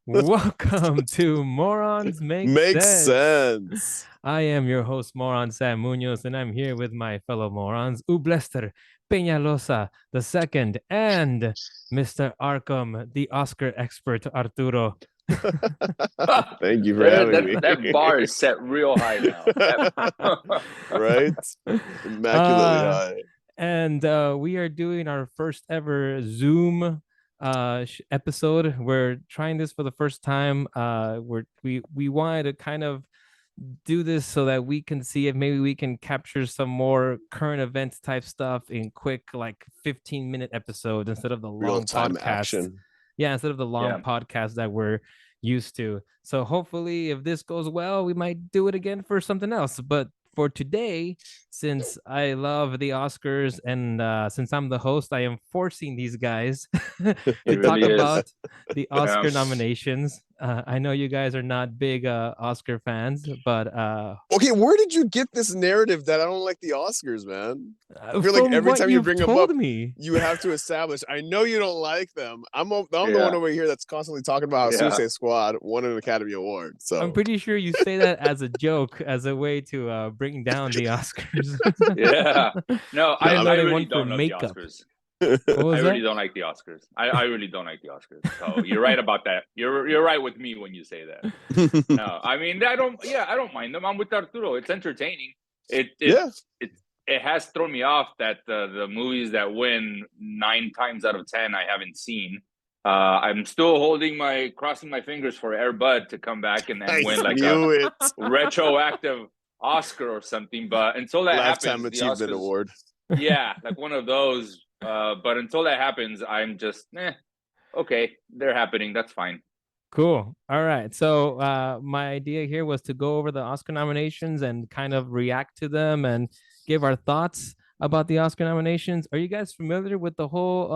Welcome to Morons Make Makes Sense. sense. I am your host, Moron Sam Munoz, and I'm here with my fellow morons, Ublester Peñalosa the second, and Mr. Arkham, the Oscar expert, Arturo. Thank you for having that me. that bar is set real high now. Right? Immaculately Uh, high. and we are doing our first ever Zoom episode. We're trying this for the first time. We wanted to kind of do this so that we can see if maybe we can capture some more current events type stuff in quick, like 15-minute episodes instead of the Real long time podcast. action. Yeah, instead of the long Yeah. podcast that we're used to. So hopefully, if this goes well, we might do it again for something else. But for today, since I love the Oscars and since I'm the host, I am forcing these guys to It talk really is. about the Oscar nominations. I know you guys are not big Oscar fans, but Okay, where did you get this narrative that I don't like the Oscars, man? I feel like from every what time you you've bring them told up, me, you have to establish. I know you don't like them. I'm the one Yeah. over here that's constantly talking about how Yeah. Suicide Squad won an Academy Award. I'm So pretty sure you say that as a joke, as a way to bring down the Oscars. Yeah. No, Even I though they really won for don't love the makeup. Oscars. What I was really that? don't like the Oscars. I really don't like the Oscars. So you're right about that. You're right with me when you say that. No, I mean I don't mind them. I'm with Arturo. It's entertaining. yeah. It has thrown me off that the movies that win 9 times out of 10 I haven't seen. I'm still crossing my fingers for Air Bud to come back and I win like a knew it. retroactive Oscar or something. But until that Lifetime happens, the Achievement Oscars, Award. yeah, like one of those. But until that happens, I'm just okay. They're happening. That's fine. Cool. All right. So my idea here was to go over the Oscar nominations and kind of react to them and give our thoughts about the Oscar nominations. Are you guys familiar with the whole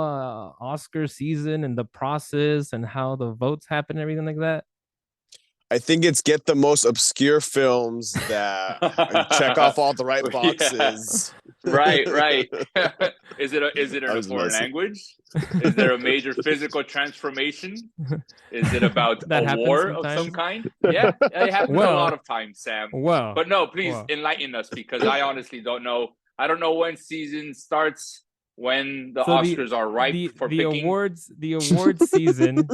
Oscar season and the process and how the votes happen and everything like that? I think it's get the most obscure films that check off all the right Yeah. boxes. Right. Is it I in a was foreign messing. language? Is there a major physical transformation? Is it about That a happens war of some sometimes. kind? Yeah, it happens a lot of times, Sam. Well, But no, please well. enlighten us because I honestly don't know. I don't know when season starts, when the So Oscars are ripe for the picking. award season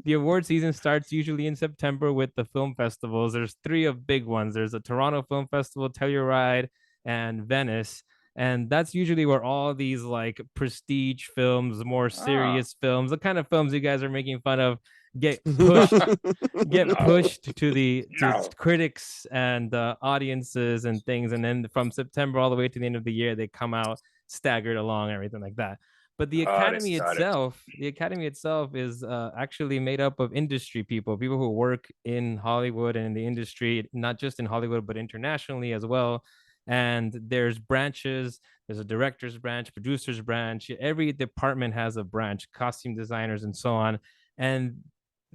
the award season starts usually in September with the film festivals. There's three of big ones. There's a Toronto Film Festival, Telluride, and Venice. And that's usually where all these like prestige films, more Ah. serious films, the kind of films you guys are making fun of, get pushed No. to No. critics and audiences and things. And then from September all the way to the end of the year, they come out staggered along, everything like that. But Got it. the academy itself is actually made up of industry people who work in Hollywood and in the industry, not just in Hollywood but internationally as well. And there's branches. There's a director's branch, producer's branch. Every department has a branch, costume designers and so on. And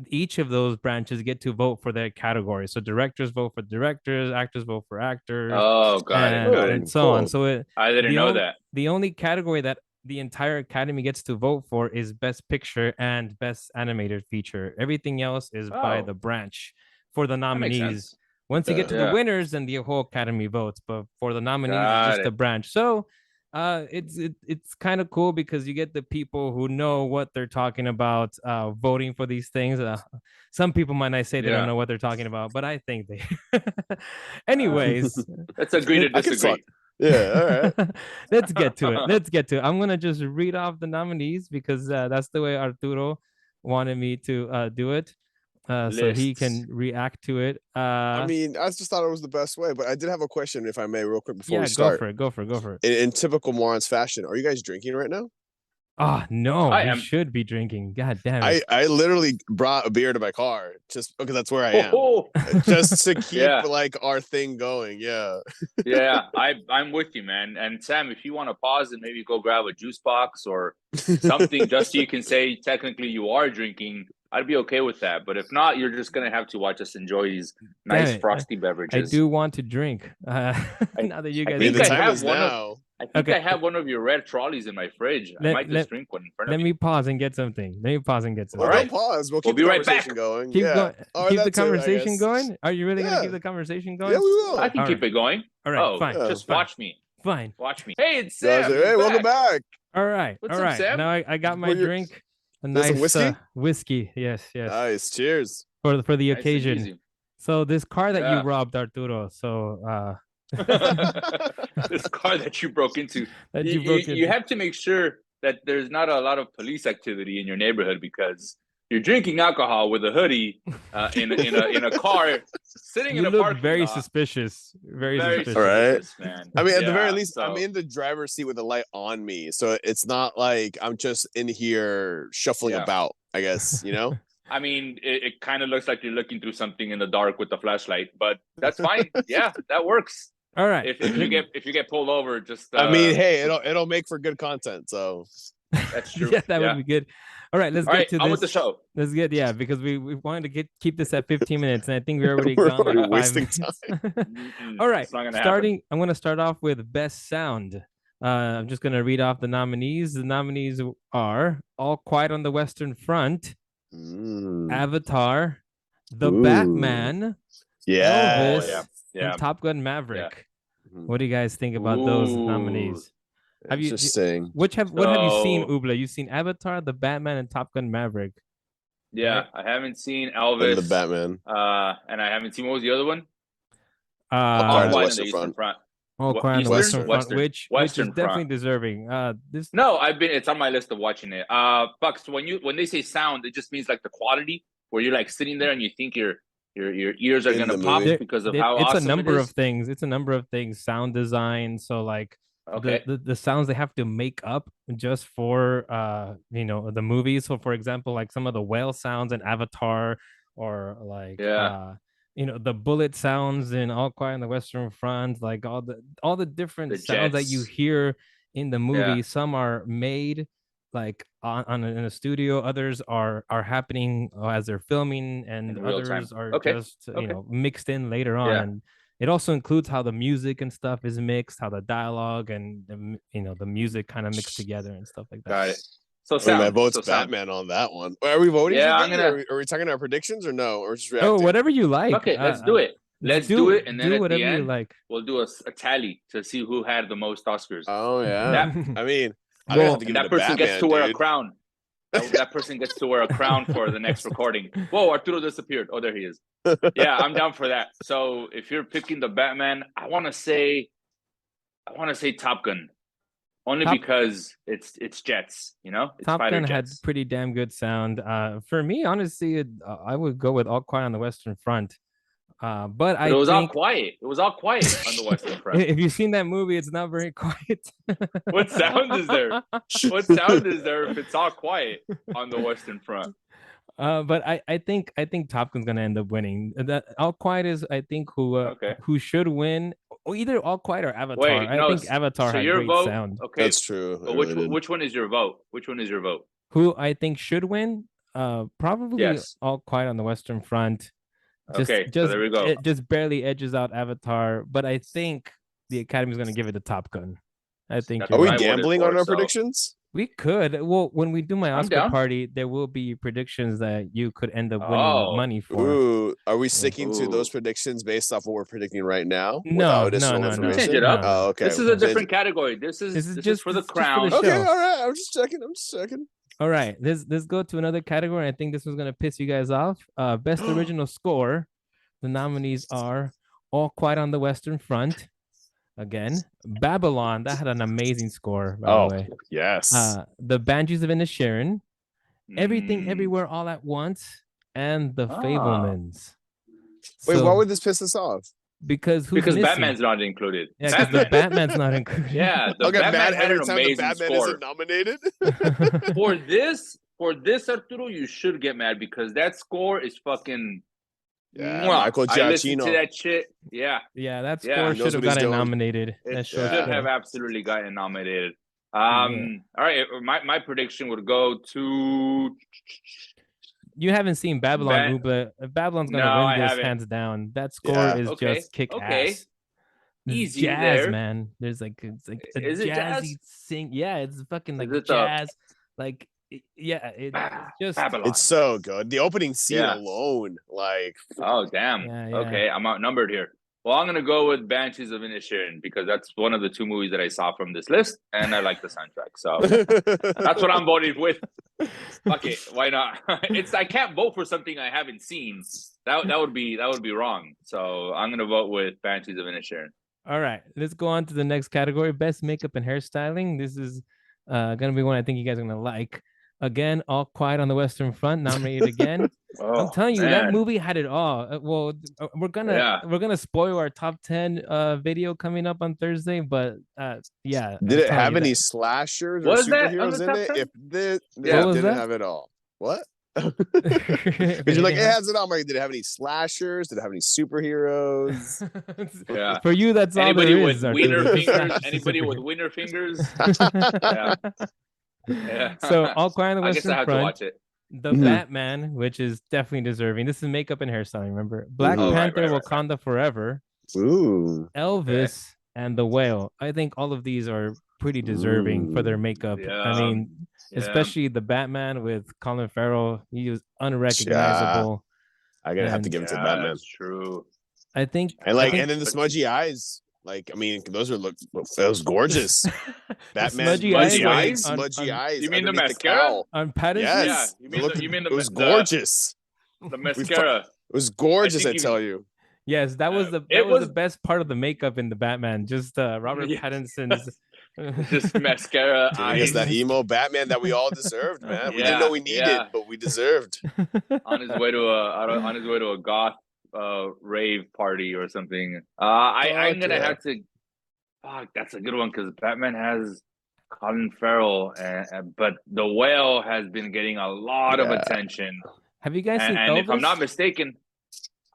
each of those branches get to vote for their category. So directors vote for directors, actors vote for actors, Oh, got it. Got it. and so on. So I didn't know that. the only category that the entire academy gets to vote for is best picture and best animated feature. Everything else is by Oh, the branch for the that makes nominees. sense. Once you get to the Yeah. winners, then the whole academy votes. But for the nominees, it's Got just the it. branch. So it's kind of cool because you get the people who know what they're talking about voting for these things. Some people might not say they don't Yeah. know what they're talking about, but I think they. Anyways, Let's agree to I can disagree. Yeah, all right. let's get to it. Let's get to it. I'm gonna just read off the nominees because that's the way Arturo wanted me to do it, so he Lists. can react to it. I mean, I just thought it was the best way, but I did have a question, if I may, real quick before we Yeah, go start. for it. Go for it. Go for it. In typical Morons fashion, are you guys drinking right now? Ah, no, I we am. should be drinking. God damn I it. I literally brought a beer to my car just because that's where I am, Oh, just to keep yeah. like our thing going. Yeah. Yeah. I'm with you, man. And Sam, if you want to pause and maybe go grab a juice box or something just so you can say technically you are drinking, I'd be okay with that. But if not, you're just gonna have to watch us enjoy these Damn nice it. frosty I beverages. do want to drink. I, Now that you I guys I are mean, think the I drinking. time have is one of now. I think I have one of your red trolleys in my fridge. I might just drink one in front of Let you. me pause and get something. Well, Well, Alright. don't pause. We'll We'll keep be the right conversation back. going. Keep yeah. going. Or Keep the that's it, I conversation guess. going. Are you really gonna Yeah. keep the conversation going? Yeah, we will. I can keep it going. All right, fine. Yeah. Just Fine. watch me. Fine. Watch me. Hey, it's Guys, Sam. hey, He's welcome back. All right. What's All up, right. Sam? Now I got my Well, you're- drink. A There's some nice whiskey? whiskey. Yes, yes. Nice. Cheers. For the Nice and occasion. easy. So this car that you Yeah. robbed, Arturo. So This car that you broke into. that You, you broke you into. have to make sure that there's not a lot of police activity in your neighborhood because you're drinking alcohol with a hoodie in a car sitting in You a look parking very lot. suspicious. Very Very suspicious. All right. suspicious, man. I mean, at the very Yeah, least, I'm so- in the driver's seat with the light on me. So it's not like I'm just in here shuffling Yeah. about, I guess, you know? I mean, it kind of looks like you're looking through something in the dark with the flashlight, but that's fine. Yeah, that works. All right. If you get pulled over, just I mean, hey, it'll make for good content. So that's true. Yeah, that would be good. All right, let's All get right, to on this. with the show. Let's get because we wanted to keep this at 15 minutes, and I think we're already We're gone like already 5 wasting minutes. All right, It's not gonna happen. I'm gonna start off with best sound. I'm just gonna read off the nominees. The nominees are All Quiet on the Western Front, Avatar, The Ooh. Batman, Yeah. Elvis, Yeah. and Top Gun Maverick. Mhm. What do you guys think about those nominees? Have you Interesting. what have you seen, So- Ubla? You've seen Avatar, The Batman, and Top Gun Maverick. Yeah, Right. I haven't seen And Elvis. the Batman. And I haven't seen, what was the other one? Quiet on the Quiet Western Front. All What- Quiet on the Eastern? Western Front, which is Western definitely Front. deserving. This No, it's on my list of watching it. Bucks, when they say sound, it just means like the quality where you're like sitting there and you think your ears are In gonna the pop movie. because of how it's awesome a number it of is. things. It's a number of things. Sound design. So like Okay. the sounds they have to make up just for the movies. So for example, like some of the whale sounds in Avatar, or like Yeah. the bullet sounds in All Quiet on the Western Front, like all the different The sounds that you jets. hear in the movie. Yeah. Some are made like in a studio, others are happening as they're filming, and In real others time. are Okay. just Okay. mixed in later on. Yeah. And it also includes how the music and stuff is mixed, how the dialogue and the music kind of mixed together and stuff like that. Got it. So I mean, sound. my vote's so sound. Batman on that one. Are we voting? Yeah, for I'm things? gonna- Are we talking our predictions or no? Or just reacting? Oh, whatever you like. Okay, let's do it. Let's do it, and then do at whatever the you end, like. we'll do a tally to see who had the most Oscars. Oh yeah. That- I mean, I'm Well, gonna have to give And it that to person Batman, gets to wear a dude. crown. That person gets to wear a crown for the next recording. Whoa, Arturo disappeared. Oh, there he is. Yeah, I'm down for that. So if you're picking the Batman, I want to say Top Gun, only because it's jets. It's Top fighter Gun had jets. pretty damn good sound. For me, honestly, I would go with All Quiet on the Western Front. But But I it was all think quiet. It was all quiet on the Western Front. if you've seen that movie, it's not very quiet. What sound is there? What sound is there if it's all quiet on the Western Front? But I think Top Gun's gonna end up winning. That All Quiet is, I think, Okay. who should win, or either All Quiet or Avatar. Wait, I no, think Avatar so had your great vote, sound. okay. That's true. But I really did. which one is your vote? Which one is your vote? Who I think should win? Probably Yes. All Quiet on the Western Front. Okay, so there we go. It just barely edges out Avatar, but I think the Academy's gonna give it to Top Gun. I think That's you're Are we what I right. voted gambling for, on our so- predictions? We could. Well, when we do my I'm Oscar down. party, there will be predictions that you could end up winning Oh. money for. Ooh, are we sticking to those Ooh. predictions based off what we're predicting right now? No, without additional no. information? Change it up. Oh, okay. This is a different category. This is just for the it's just for the crown. show. Okay, all right. I'm just checking. All right, let's go to another category. I think this was gonna piss you guys off. Best original score. The nominees are All Quiet on the Western Front. Again, Babylon, that had an amazing score, by Oh, the way. yes. The Banshees of Inisherin, Everything Mm. Everywhere All at Once, and The Ah. Fablemans. Wait, So, why would this piss us off? because who's Because missing? Batman's not included. Yeah, because the Batman's not included. Yeah, the Okay, Batman mad had every an time the amazing Batman score. isn't nominated. For this, Arturo, you should get mad because that score is fucking. Yeah, Mwah. Michael I listened to Giacchino. that shit. Yeah, Yeah, that Yeah. score He knows should have what he's gotten doing. nominated. it That should sure have absolutely gotten nominated. All right, my prediction would go to. You haven't seen Babylon, Ubla. Babylon's gonna No, win I this haven't. hands down. That score Yeah. is Okay, just kick okay. ass. It's easy jazz, there. man. There's like it's like a Is it jazz? jazzy sing. Yeah, it's fucking Is like it the jazz. Like yeah, it's just It's Babylon? so good. The opening scene Yeah. alone, like Oh damn. yeah. Okay, I'm outnumbered here. Well, I'm gonna go with Banshees of Inisherin because that's one of the 2 movies that I saw from this list, and I like the soundtrack. So that's what I'm voting with. Fuck it, why not? I can't vote for something I haven't seen. That would be wrong. So I'm gonna vote with Banshees of Inisherin. All right, let's go on to the next category: best makeup and hairstyling. This is gonna be one I think you guys are gonna like. Again, All Quiet on the Western Front nominated again. I'm Oh telling you, that man, movie had it all. Well, yeah. we're gonna spoil our top 10 video coming up on Thursday, but yeah, did I'm it telling have you any that. slashers or Was that on the superheroes in top it? 10? If this What Yeah. it was didn't that? have it all. What? If Because you're like, didn't it have- has it all. I'm like, did it have any slashers? Did it have any superheroes? Yeah. For you, that's all Anybody there with is, wiener Arturo. It's not fingers? just a Anybody with superhero. wiener fingers? Yeah. Yeah. So, All Quiet on the I guess I Western have to Front, watch it. The Mhm. Batman, which is definitely deserving. This is makeup and hairstyling, remember? Black Mhm. Oh, right, Panther, right, right, right. Wakanda Forever, Ooh. Okay. Elvis, and The Whale. I think all of these are pretty deserving for their Ooh. makeup. I Yeah. mean, Yeah. especially the Batman with Colin Farrell. He was Yeah. unrecognizable. I'm gonna have to And give it to Yeah, Batman. that's true. And I like, think and then the But smudgy eyes. Like, I mean, those are look. That was gorgeous. the Batman, smudgy Bruce eyes smudgy Wayne, eyes? smudgy eyes You mean the underneath the mascara? cowl. on Pattinson. Yeah, Yes, you it mean looked. the It was the gorgeous. the We, fu- mascara. it was I gorgeous. I think tell you you. Yes, that it was the was best part of the makeup in the Batman. Just Robert yeah, Pattinson's just mascara Giving us that eyes. emo Batman that we all deserved, man. We didn't know Yeah, we needed, yeah. but we deserved. On his way to a goth rave party or something. I'm Fuck gonna yeah. have to. Fuck, that's a good one because Batman has Colin Farrell, but The Whale has been getting a lot of Yeah. attention. Have you guys seen And if I'm not Elvis? mistaken,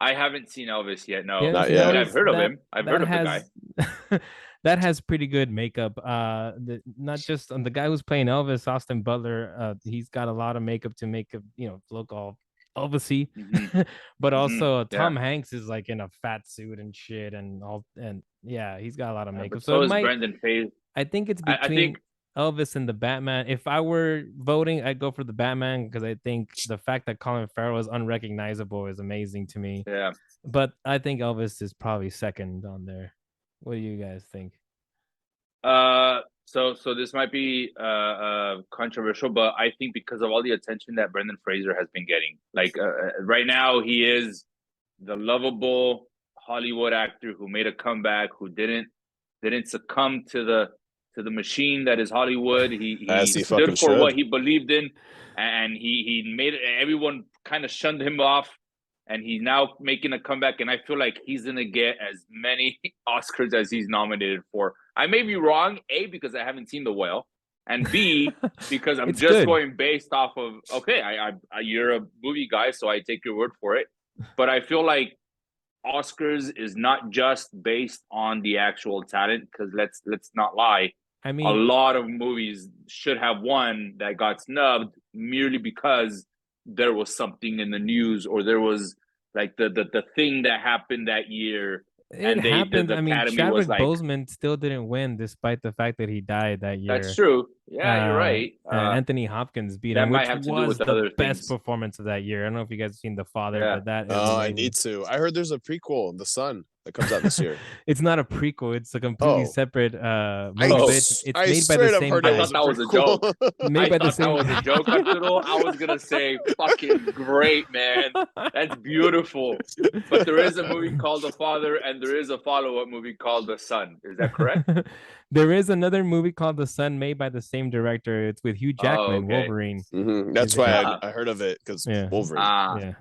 I haven't seen Elvis yet. You No, haven't Not seen I mean yet. I've Elvis? heard of him. I've heard That of the guy. has that has pretty good makeup. Not just on the guy who's playing Elvis, Austin Butler. He's got a lot of makeup to make him, look all Elvisy. Hmm. But Hmm. also Yeah, Tom Hanks is like in a fat suit and shit, and yeah, he's got a lot of but makeup. So so it is might. Brendan Fraser. I think it's I think between Elvis and the Batman. If I were voting, I'd go for the Batman because I think the fact that Colin Farrell is unrecognizable is amazing to me. yeah. But I think Elvis is probably second on there. What do you guys think? So this might be controversial, but I think because of all the attention that Brendan Fraser has been getting, like right now he is the lovable Hollywood actor who made a comeback, who didn't succumb to the machine that is Hollywood. As He he stood fucking for what should. he believed in, and he made it. Everyone kind of shunned him off, and he's now making a comeback. And I feel like he's gonna get as many Oscars as he's nominated for. I may be wrong, A, because I haven't seen The Whale, and B, because I'm It's just good. going based off of okay, you're a movie guy, so I take your word for it. But I feel like Oscars is not just based on the actual talent, because let's not lie, I a mean, lot of movies should have one that got snubbed merely because there was something in the news or there was like the thing that happened that year, it and happened. the I mean, Academy was Chadwick like, Boseman still didn't win despite the fact that he died that that's year. true. Yeah, you're right. Anthony Hopkins beat That him, might which have to do was with the other best things. performance of that year. I don't know if you guys have seen The Father, Yeah. but that is Oh, I amazing. need to. I heard there's a prequel, The Sun, that comes out this year. It's not a prequel. It's a completely Oh, separate I, movie, but s- it's I made by the straight up same heard it I guy. thought was a that was a joke. prequel. Made I by the thought that same was a joke, Arturo. I was gonna say, fucking great, man. That's beautiful. But there is a movie called The Father, and there is a follow-up movie called The Son. Is that correct? There is another movie called The Sun made by the same director. It's with Hugh Oh, Jackman, okay. Wolverine. That's Is in why it. Ah, I heard of it, because Yeah. Wolverine. Yeah.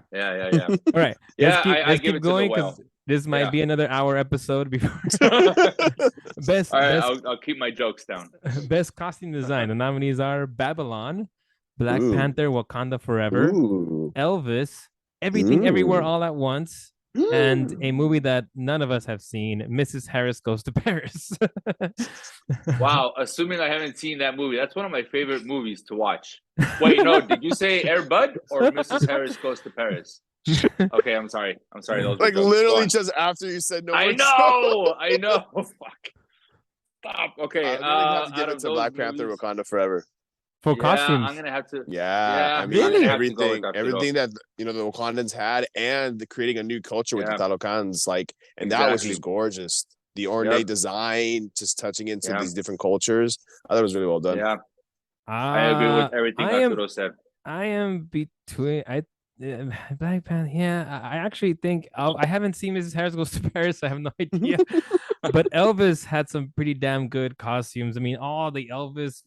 Yeah. All right. Yeah, I Let's give keep it to The going Whale. because this might Yeah. be another hour episode before All best right, best I'll keep my jokes down. best costume design. The nominees are Babylon, Black Ooh. Panther, Wakanda Forever, Ooh. Elvis, Everything Everywhere Ooh. All at Once, and a movie that none of us have seen, Mrs. Harris Goes to Paris. Wow, assuming I haven't seen that movie, that's one of my favorite movies to watch. Wait, no, did you say Air Bud or Mrs. Harris Goes to Paris? Okay, I'm sorry. Those were Like jokes. Go literally on. just after you said no I more know. Fuck. Stop. Okay. I'm gonna have to give Out it of to those Black Panther: movies, Wakanda Forever. For yeah, I'm costumes. gonna have to. Yeah, Yeah, I I'm mean gonna Really? have to go with everything Arturo. that the Wakandans had, and the creating a new culture with the Yeah, Talokans, like, and that was just exactly. gorgeous. The ornate Yep. design, just touching into Yeah. these different cultures. I thought it was really well done. Yeah. I agree Uh with everything I am Arturo said. I am between Black Panther. Yeah, I actually think I haven't seen Mrs. Harris Goes to Paris. So I have no idea. But Elvis had some pretty damn good costumes. I mean, all the Elvis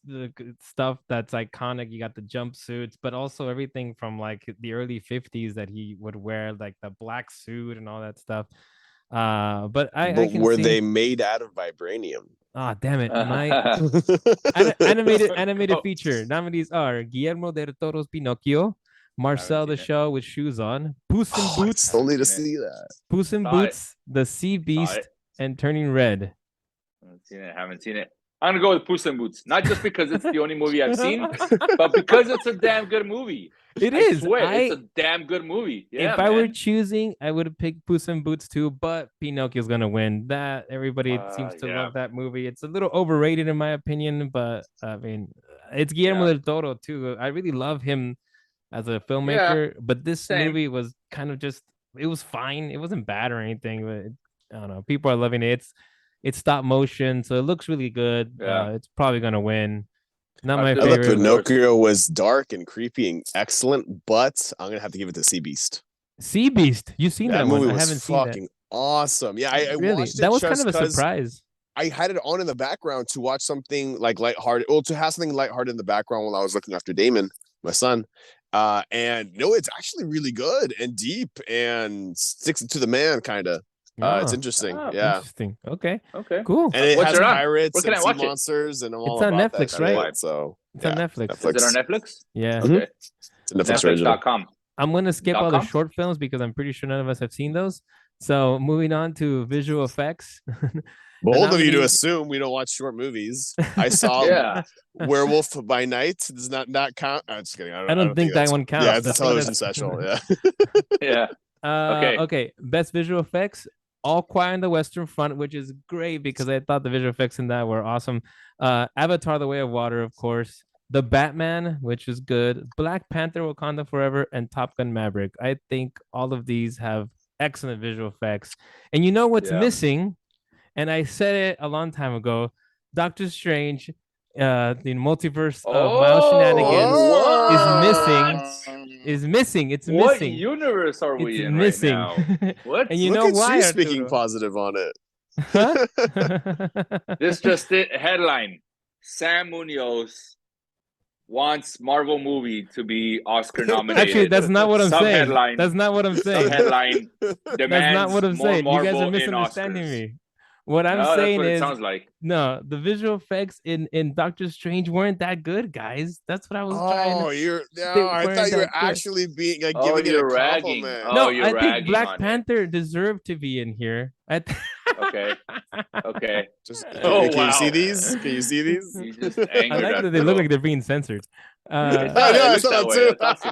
stuff that's iconic. You got the jumpsuits, but also everything from like the early 50s that he would wear, like the black suit and all that stuff. But I But can were see. they made out of vibranium? Ah, damn it. My Go animated feature nominees are Guillermo del Toro's Pinocchio, Haven't Marcel the seen it. Shell with Shoes On, Puss in Oh, I Boots, still Haven't need to seen it. see that. Puss in Saw it. Boots, The Sea Saw it. Beast, and Turning Red. Haven't seen it. I'm gonna go with Puss in Boots, not just because it's the only movie I've seen, but because it's a damn good movie. It I is. swear, it's a damn good movie. Yeah, If I were man. choosing, I would have picked Puss in Boots too, but Pinocchio's gonna win. That everybody seems to Yeah, love that movie. It's a little overrated in my opinion, but I mean, it's Guillermo yeah, del Toro too. I really love him as a yeah. filmmaker, but this Same. movie was kind of just it was fine. It wasn't bad or anything, but I don't know. People are loving it. It's stop motion, so it looks really good. Yeah. It's probably gonna win. Not my I thought Arturo, favorite. what's yours? Pinocchio was dark and creepy and excellent, but I'm gonna have to give it to Sea Beast. Sea Beast. You've seen That that one? movie I was haven't seen that. fucking awesome. Yeah, I Really? watched it That was kind just of a because surprise. I had it on in the background to watch something like lighthearted. Well, to have something lighthearted in the background while I was looking after Damon, my son. And no, it's actually really good and deep and sticks it to the man, kind of. It's Oh, interesting. Oh, Yeah. interesting. Okay, okay. cool. And it What's has it on? Where pirates can and I sea watch it? monsters, and I'm all It's on about that Netflix, That's right? shit. why. So It's on yeah, Netflix. Is it on Netflix. Netflix? Yeah. Mhm. Okay. It's a Netflix original. Netflix.com. I'm gonna skip all the .com? short films because I'm pretty sure none of us have seen those. So moving on to visual effects. The Bold of you to nominees. assume we don't watch short movies. I saw Yeah. Werewolf by Night. Does not count. I'm just kidding. I I don't don't think think that that's. one Yeah, counts. it's a I think television that's special. Yeah. Yeah. Okay. okay. Best visual effects. All Quiet on the Western Front, which is great because I thought the visual effects in that were awesome. Avatar: The Way of Water, of course. The Batman, which is good. Black Panther: Wakanda Forever, and Top Gun: Maverick. I think all of these have excellent visual effects. And you know what's Yeah. missing? And I said it a long time ago. Doctor Strange, the multiverse of Miles Oh, Shenanigans is missing. what? Is missing. It's What missing. universe are It's we in right missing. now? What? And you Look know at why, you speaking Arturo? positive on it. Huh? This just it. Headline: Sam Munoz wants Marvel movie to be Oscar Actually, nominated. that's not what I'm saying. Subheadline: That's not what I'm saying. Subheadline That's not what demands I'm more saying. You guys are Marvel in misunderstanding Oscars. me. What I'm No, that's saying what it is sounds like. no, the visual effects in Doctor Strange weren't that good, guys. That's what I was trying. Oh, you're. They No, I thought weren't you were that good. actually being like Oh, giving it a you're ragging. compliment. Oh, No, you're I think ragging Black on it. Panther deserved to be in here. Okay. Okay. Just Oh can you see wow. these? Can you see these? You just I angered like that they look Arturo. like they're being censored. It I does. know. It I looks saw that that way. too. That's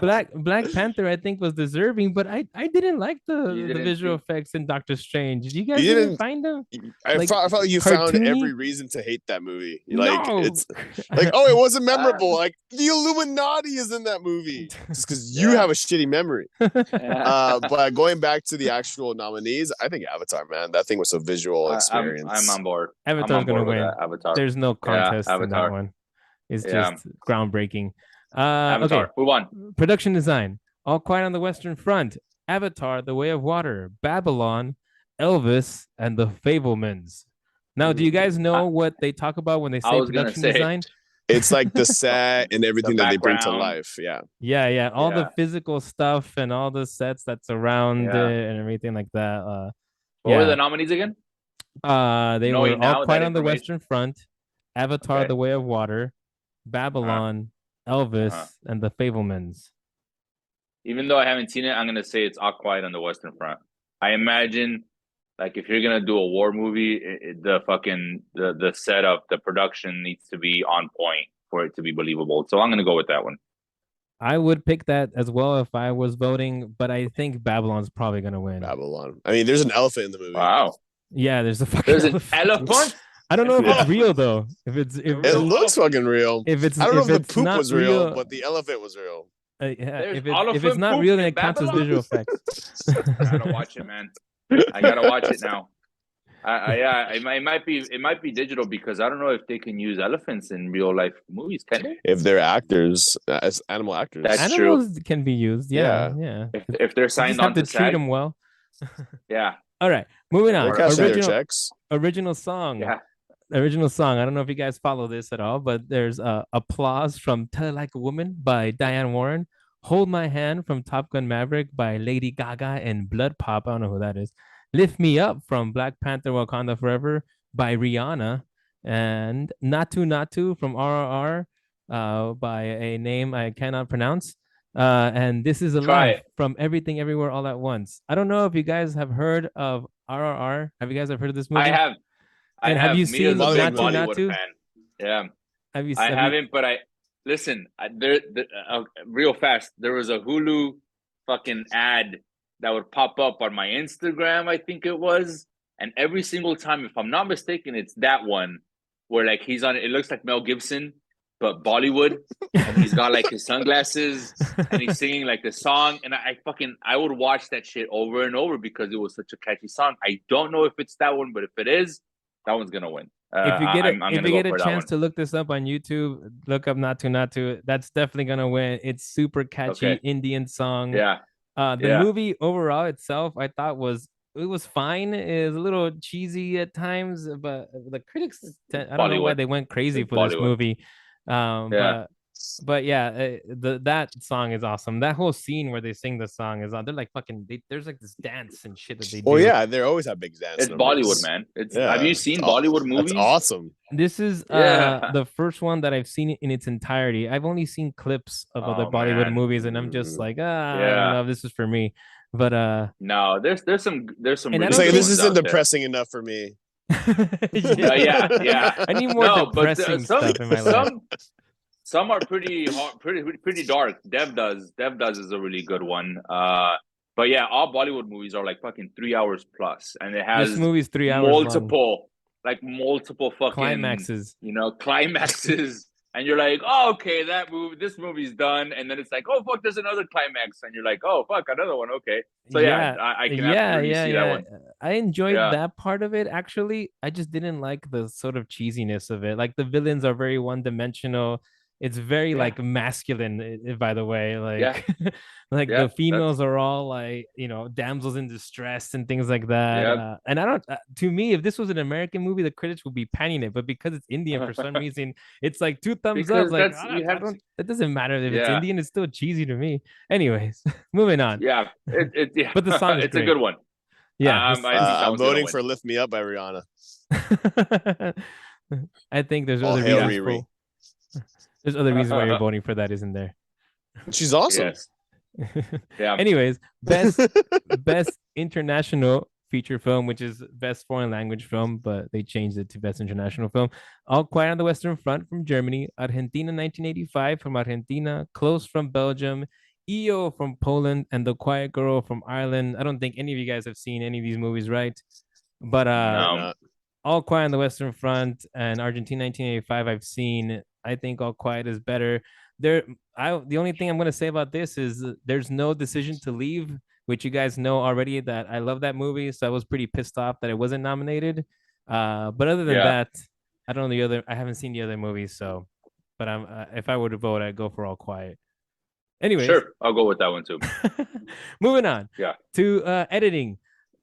awesome. Black Panther, I think, was deserving, but I didn't like You the didn't visual think? effects in Doctor Strange. You You guys didn't didn't. find them I like felt like you found cartoony? every reason to hate that movie. Like No. it's like, oh, it wasn't Uh, memorable. Like the Illuminati is in that movie. Just because you yeah. have a shitty memory. But going back to the actual nominees, I think Avatar, man, that thing was a visual I'm experience. on board. I'm Avatar's on gonna board with win. that. Avatar. There's no Yeah, contest in that Avatar. one. It's Yeah, just groundbreaking. Okay. Avatar. Move on. Production design. All Quiet on the Western Front. Avatar: The Way of Water. Babylon. Elvis and the Fablemans. Now, do you guys I, know what they talk about when they I say was gonna production say design? It's like the set and the everything that they bring to background. life. Yeah. Yeah, yeah. All the Yeah, physical stuff and all the sets that's around yeah. it and everything like that. What were the Yeah. nominees again? They were Knowing All now that Quiet on the information. Western Front, Avatar: Okay. The Way of Water, Uh, Babylon, uh-huh. Elvis, and the Fablemans. Even though I haven't seen it, I'm gonna say it's All Quiet on the Western Front. I imagine, like, if you're gonna do a war movie, the fucking the setup, the production needs to be on point for it to be believable. So I'm gonna go with that one. I would pick that as well if I was voting, but I think Babylon's probably gonna win. Babylon. I mean, there's an elephant in the movie. Wow. Yeah, there's a fucking There's an elephant. elephant. I don't know if it's Yeah. real though. If it's A It real looks elephant. fucking real. I don't know if if the it's poop not was real, real, but the elephant was real. yeah, There's if it's elephant not poop real, then in it counts as Babylon. visual effects. I gotta watch it, man. I gotta watch it now. Yeah, it might be digital because I don't know if they can use elephants in real life movies. Can they? If they're actors, as animal actors. That's true. Animals can be used. Yeah, Yeah. yeah. If they're You signed just have on to to treat SAG, them well. yeah, All right, moving They're on. Or cashing their Original checks. original song. yeah. Original song. I don't know if you guys follow this at all, but there's Applause from Tell It Like a Woman by Diane Warren. Hold My Hand from Top Gun Maverick by Lady Gaga and Blood Pop. I don't know who that is. Lift Me Up from Black Panther Wakanda Forever by Rihanna. And Natu Natu from RRR by a name I cannot pronounce. And This Is Try Alive it. from Everything Everywhere All at Once. I don't know if you guys have heard of RRR. Have you guys ever heard of this I movie? have. I And have have. you Mia's a seen big Bollywood Natu movie. Bollywood Natu? fan. Yeah, Have you I have you haven't, but I listen. Real fast. There was a Hulu fucking ad that would pop up on my Instagram. I think it was, and every single time, if I'm not mistaken, it's that one where like he's on. It looks like Mel Gibson, but Bollywood, and he's got like his sunglasses and he's singing like the song. And I would watch that shit over and over because it was such a catchy song. I don't know if it's that one, but if it is, that one's gonna win. I'm if gonna you go get a for that chance one. to look this up on YouTube, look up Natu Natu. That's definitely gonna win. It's super catchy Okay. Indian song. Yeah. The Yeah. movie overall itself, I thought it was fine. It was a little cheesy at times, but the critics, It's I don't know why Bollywood. they went crazy It's for this Bollywood. movie. Yeah. But yeah, that song is awesome. That whole scene where they sing the song is on. They're like there's like this dance and shit that they Well, do. yeah, they always have big dance It's Bollywood, numbers. man. It's Have Yeah, you seen Bollywood that's movies? awesome. This is Yeah. the first one that I've seen in its entirety. I've only seen clips of other Oh Bollywood man. movies, and I'm just like, I don't Yeah. know if this is for me. But No, there's some and I really It's don't like good this think ones isn't out there. depressing enough for me. Yeah, yeah. I need more No, but depressing stuff in my life. some are pretty hard, pretty dark. Dev does is a really good one. But yeah, all Bollywood movies are like fucking 3 hours plus, and it This has movie's 3 hours long. multiple fucking Climaxes. climaxes. And you're like, oh, okay, this movie's done, and then it's like, oh fuck, there's another climax, and you're like, oh fuck, another one, okay. So yeah, Yeah, I can absolutely see that yeah. one. I enjoyed Yeah, that part of it actually. I just didn't like the sort of cheesiness of it. Like the villains are very one-dimensional. It's very yeah, like masculine, by the way. yeah, Like like yeah. the females are all like, damsels in distress and things like that. Yeah. And I don't to me, if this was an American movie, the critics would be panning it. But because it's Indian for some reason, it's like two thumbs up. Because Like that's you I have to. don't it doesn't matter if it's Yeah, Indian, it's still cheesy to me. Anyways, moving on. yeah. Yeah. But the song is It's a great. good one. Yeah, I think that I'm one's gonna voting win. for "Lift Me Up" by Rihanna. I think All hail Riri. there's other reasons why you're voting for that, isn't there? She's awesome. Yes. Yeah. Anyways, best international feature film, which is best foreign language film, but they changed it to best international film. All Quiet on the Western Front from Germany, Argentina 1985 from Argentina, Close from Belgium, EO from Poland, and The Quiet Girl from Ireland. I don't think any of you guys have seen any of these movies, right? But No. All Quiet on the Western Front and Argentina 1985 I've seen. I think All Quiet is better. The only thing I'm going to say about this is there's no decision to leave, which you guys know already that I love that movie, so I was pretty pissed off that it wasn't nominated. But other than Yeah. that, I haven't seen the other movies, so but I'm if I were to vote, I'd go for All Quiet. Anyways, Sure, I'll go with that one too. moving on. Yeah. To editing,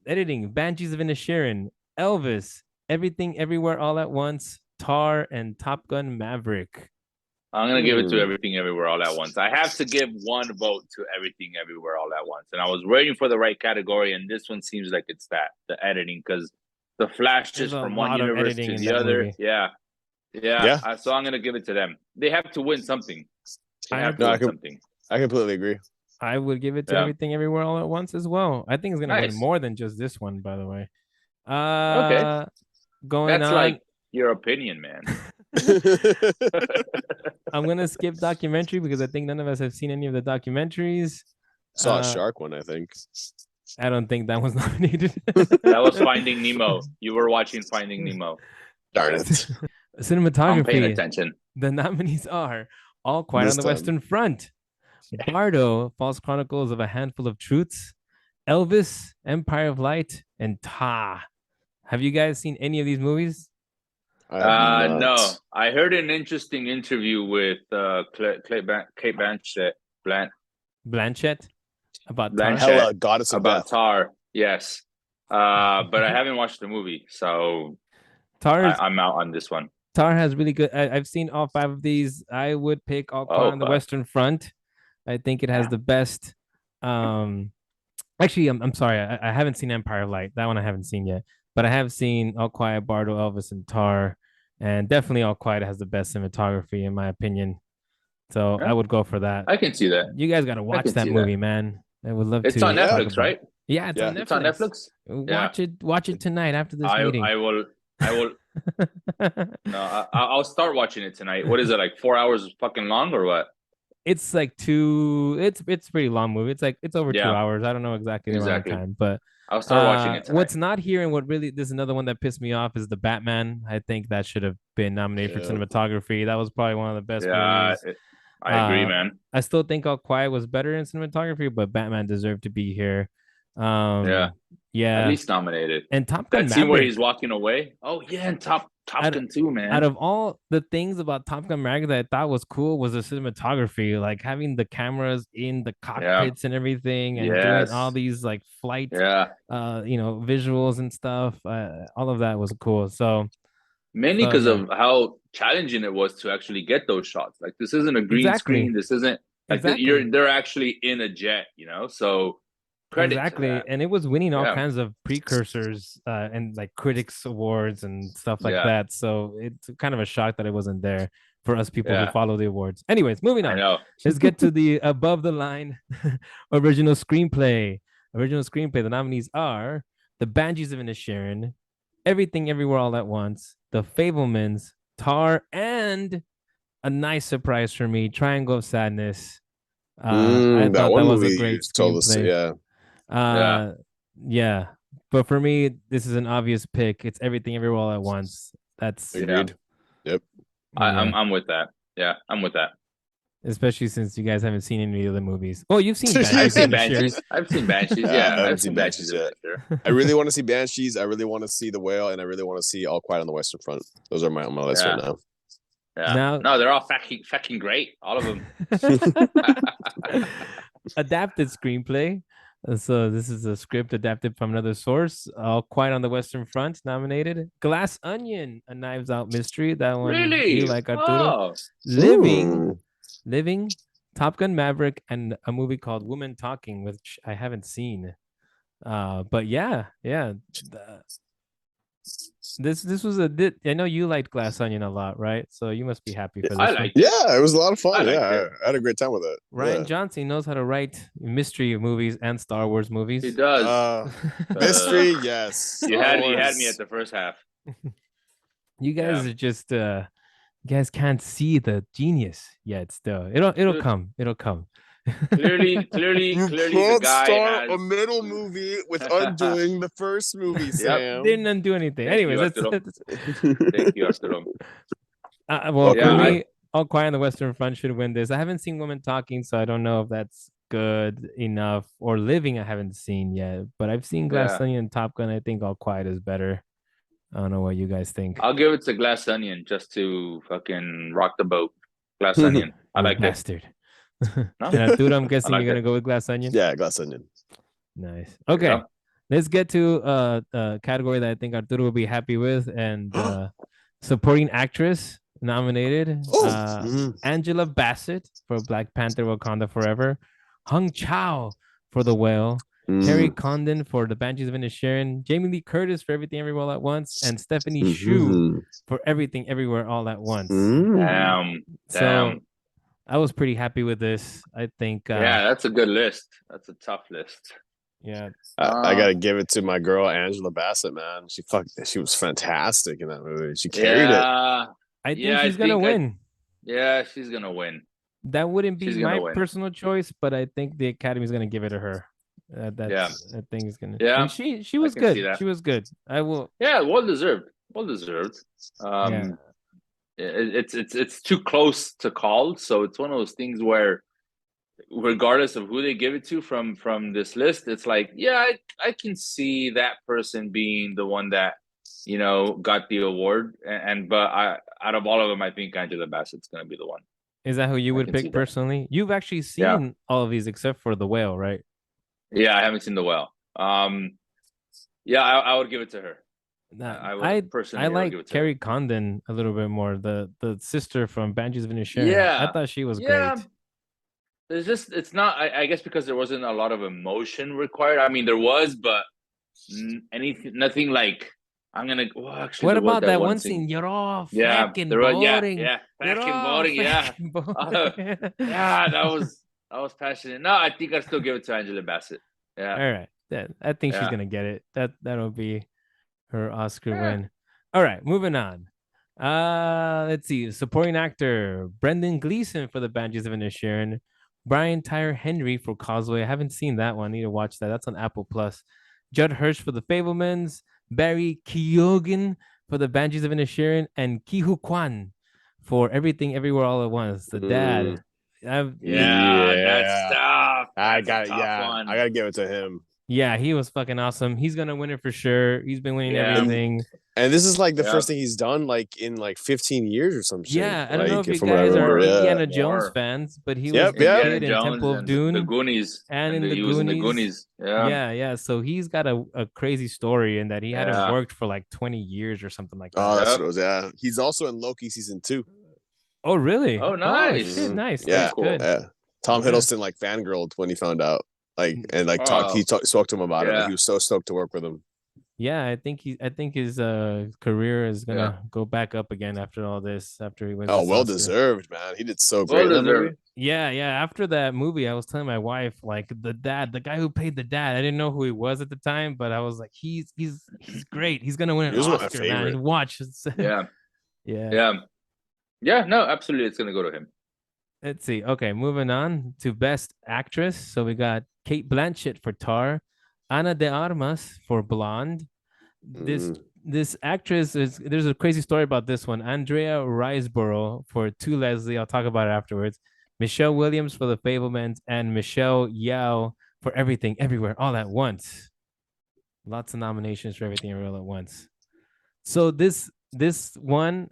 Banshees of Inisherin, Elvis, Everything Everywhere All at Once, Tar, and Top Gun Maverick. I'm gonna give it to Everything Everywhere All at Once. I have to give one vote to Everything Everywhere All at Once, and I was waiting for the right category, and this one seems like it's the editing, because the flashes There's a from one lot of universe editing to in the that other. movie. Yeah. So I'm gonna give it to them. They have to win something. They have to win something. I completely agree. I would give it to Everything Everywhere All at Once as well. I think it's gonna win more than just this one, by the way. Okay. Going That's on. like your opinion, man. I'm gonna skip documentary because I think none of us have seen any of the documentaries. Saw a shark one, I think. I don't think that was nominated. That was Finding Nemo. You were watching Finding Nemo. Darn it. I'm paying Cinematography. attention. The nominees are All Quiet This on the time. Western Front, Bardo, False Chronicles of a Handful of Truths, Elvis, Empire of Light, and Ta. Have you guys seen any of these movies? I have not. No, I heard an interesting interview with Kate Blanchett, Blanchett about Blanchett. Tar. Hella Goddess of about Death. Tar. Yes, but I haven't watched the movie, so I'm out on this one. Tar has really good. I've seen all 5 of these. I would pick All Quiet on the 5. Western Front. I think it has the best. Actually, I'm sorry. I haven't seen Empire of Light. That one I haven't seen yet. But I have seen All Quiet, Bardo, Elvis, and Tar. And definitely All Quiet has the best cinematography, in my opinion. So I would go for that. I can see that. You guys got to watch that movie, man. I would love to. It's on Netflix, right? Yeah, it's on Netflix. It's on Netflix. Watch it tonight after this meeting. I will. No, I'll start watching it tonight. What is it, like 4 hours fucking long or what? It's like it's pretty long movie. It's over 2 hours. I don't know exactly the amount of time, but I'll start watching it tonight. What's not here and what really this is another one that pissed me off is the Batman. I think that should have been nominated for cinematography. That was probably one of the best movies. I agree, man. I still think All Quiet was better in cinematography, but Batman deserved to be here. Yeah. At least nominated. And Top Gun That scene where he's walking away. Oh yeah, and Top Gun too, man. Out of all the things about Top Gun Maverick that I thought was cool was the cinematography, like having the cameras in the cockpits and everything, and doing all these like flight, visuals and stuff. All of that was cool. So mainly because of how challenging it was to actually get those shots. Like this isn't a green screen. This isn't like they're actually in a jet, so. Exactly, and it was winning all kinds of precursors and like critics awards and stuff like that. So it's kind of a shock that it wasn't there for us people who follow the awards. Anyways, moving on. I know. Let's get to the above the line original screenplay. Original screenplay. The nominees are The Banshees of Inisherin, Everything Everywhere All at Once, The Fablemans, Tar, and a nice surprise for me, Triangle of Sadness. I thought that was a great screenplay. But for me, this is an obvious pick. It's Everything Everywhere All at Once. That's agreed. Yep. I'm with that. Yeah, I'm with that. Especially since you guys haven't seen any of the movies. Oh, you've seen Banshees. I've seen Banshees. I've seen Banshees. Yeah, I haven't seen Banshees yet. I really want to see Banshees. I really want to see The Whale, and I really want to see All Quiet on the Western Front. Those are on my list right now. Yeah. No, they're all fucking great. All of them. Adapted screenplay. So this is a script adapted from another source. All Quiet on the Western Front nominated. Glass Onion, a Knives Out mystery. That one you like, Arturo. Living, Top Gun Maverick, and a movie called Women Talking, which I haven't seen. But this was I know you liked Glass Onion a lot, right? So you must be happy for this one. Yeah, it was a lot of fun. I had a great time with it. Ryan Johnson knows how to write mystery movies and Star Wars movies. He does. Mystery, yes. You had me at the first half. You guys are just you guys can't see the genius yet. Still, it'll come. It'll come. Clearly, you can't start a middle movie with undoing the first movie, Sam. Didn't undo anything. Anyways, thank you, Arturo. For me, All Quiet on the Western Front should win this. I haven't seen Women Talking, so I don't know if that's good enough. Or Living, I haven't seen yet, but I've seen Glass Onion and Top Gun. I think All Quiet is better. I don't know what you guys think. I'll give it to Glass Onion just to fucking rock the boat. Glass Onion. I like bastard. No? Dude, I'm guessing you're gonna go with Glass Onion. Yeah, Glass Onion. Nice. Okay, let's get to a category that I think Arturo will be happy with, and supporting actress nominated. Angela Bassett for Black Panther: Wakanda Forever, Hung Chau for The Whale, Terry Condon for The Banshees of Inisherin, Jamie Lee Curtis for Everything Everywhere All at Once, and Stephanie Shu for Everything Everywhere All at Once. Damn. I was pretty happy with this. I think. That's a good list. That's a tough list. Yeah, I gotta give it to my girl Angela Bassett, man. She was fantastic in that movie. She carried it. I think Yeah, I she's gonna think I win. yeah, she's gonna win. That wouldn't be She's my gonna win. personal choice, but I think the Academy's gonna give it to her. Yeah, I think it's gonna, and yeah, she I was can see good. that. She was good. I will. Yeah, well deserved. Well deserved. Yeah. It's too close to call, so it's one of those things where, regardless of who they give it to from this list, it's like, yeah, I can see that person being the one that got the award, and but I out of all of them, I think Angela Bassett's gonna be the one. Is that who you I would can see pick that. personally? You've actually Yeah, seen all of these except for the whale, right? yeah, I haven't seen the whale. Yeah, I would give it to her. Nah, I would I personally, I would like give it to her. Carrie Condon a little bit more. The sister from Banshees of Inisherin. I Yeah, thought she was yeah. great. There's just it's not. I guess because there wasn't a lot of emotion required. I mean, there was, but anything, nothing like. I'm gonna. Well, actually, What there was about that that one one scene. scene? You're all Yeah, fucking there was. Yeah, boring. yeah. You're Fucking all boring. Yeah, fucking uh, boring. yeah. That was passionate. No, I think I'd still give it to Angela Bassett. Yeah, All right. I think she's yeah. gonna get it. That'll be her Oscar Yeah. win. All right, moving on. Let's see. Supporting actor Brendan Gleeson for the Banshees of Inisherin. Brian Tyler Henry for Causeway. I haven't seen that one. I need to watch that. That's on Apple Plus. Judd Hirsch for The Fablemans. Barry Keoghan for the Banshees of Inisherin, and Ki-Hu Kwan for Everything Everywhere All at Once. The Mm, dad. I've, Yeah, that's yeah, tough. That's a tough I one. gotta give it to him. yeah, he was fucking awesome. He's gonna win it for sure. He's been winning Yeah, And everything. this is like the yeah. first thing he's done like in like 15 years or some shit. Yeah, I don't know Like if you from what I guys are remember. More, Yeah. Indiana Jones more. fans, but he was Yep. the Yeah. Indiana kid in Jones Temple of and the Doom Goonies, and and in the he was in the Goonies. Goonies. Yeah, Yeah. So he's got a crazy story in that he hadn't yeah, worked for like 20 years or something like Oh, that. that's what yep. it was. Yeah. He's also in Loki season 2. Oh, really? Oh, Oh, shit. nice. Nice. Very Yeah. That's cool. good. Yeah. Tom Yeah. Hiddleston like fangirled when he found out. Like and like Oh, spoke to him about it. Like yeah, he was so stoked to work with him. Yeah, I think his career is yeah. gonna go back up again after all this, after he wins Oh, this well Oscar. deserved, man. He did so great Well in that deserved. movie. Yeah, yeah. After that movie, I was telling my wife, like the dad, the guy who played the dad, I didn't know who he was at the time, but I was like, he's great. He's gonna win He an was my Oscar, man. favorite. And watch. Yeah, Yeah. yeah, yeah. No, absolutely, it's gonna go to him. Let's see. Okay, moving on to Best Actress. So we got Kate Blanchett for Tar, Ana de Armas for Blonde. This Mm. this actress is there's a crazy story about this one. Andrea Riseborough for To Leslie. I'll talk about it afterwards. Michelle Williams for The Fablemans and Michelle Yao for Everything Everywhere All at Once. Lots of nominations for Everything Everywhere All at Once. So this one,